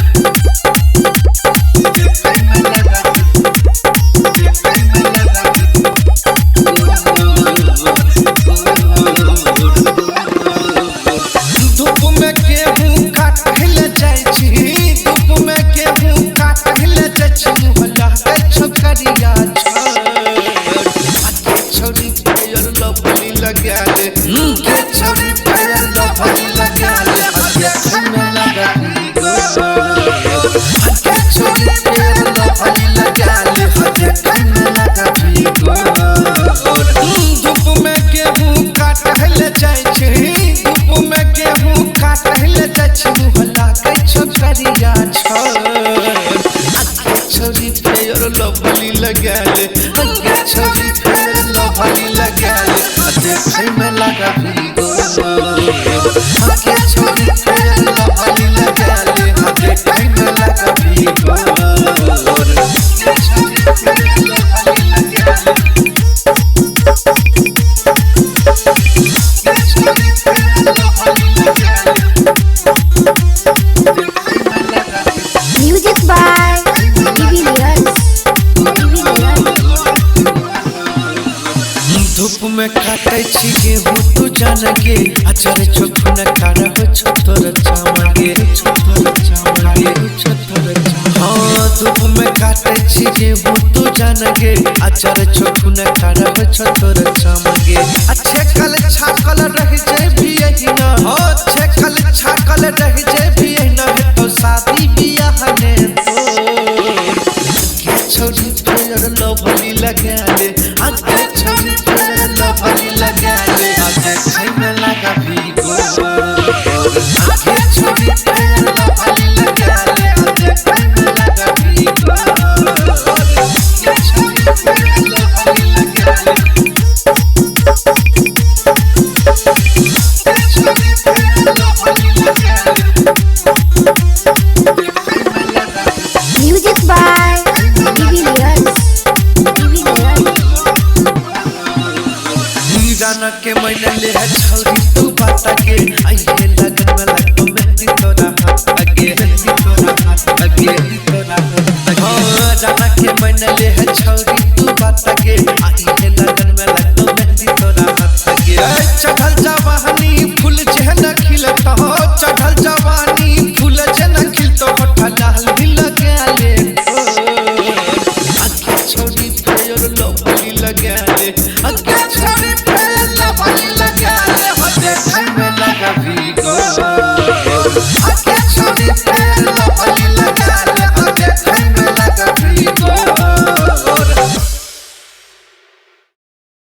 लफली लगा ले छवि पे लफली लगा ले देखे में लगा भीगो आके छवि पे लफली लगा ले देखे में लगा भीगो छवि पे लफली लगा ले छवि पे लफली लगा ले Music by धूप में काटे छी गेहूं तू जान के अचार चोखू न खारा हो छोतर चामगे हाँ धूप में काटे छी गेहूं तू जान के अचार चोखू न खारा हो छोतर चामगे अच्छे कल छाकल रह जाए भी यही ना हो अच्छे कल छाकल रह जाए भी यही ना तो शादी बियाह ने तो छोड़ी प्यार लफली लगा ले आके छोड़ी प्यार लफली लगा ले देखे में लगा भीगो आके छोड़ी प्यार लफली लगा ले देखे में लगा भीगो आके छोड़ी प्यार लफली लगा ले छोड़ी प्यार लफली लगा ले Music by जाना के मैंने ले है छौरी तू बात के आइए लगन में लगो मेहंदी तोरा हाथ लगे तोरा हाथ लगे तोरा हां जाना के मैंने ले है छौरी तू बात के आइए लगन में लगो मेहंदी तोरा हाथ लगे चढ़ल जवानी फूल जहन खिलत हो चढ़ल जवानी फूल जहन खिलत हो लाल भी लगा ले आके छोड़ी प्यार लफली लगा ले आके छोड़ी लगा ले देखे में लगा भीगो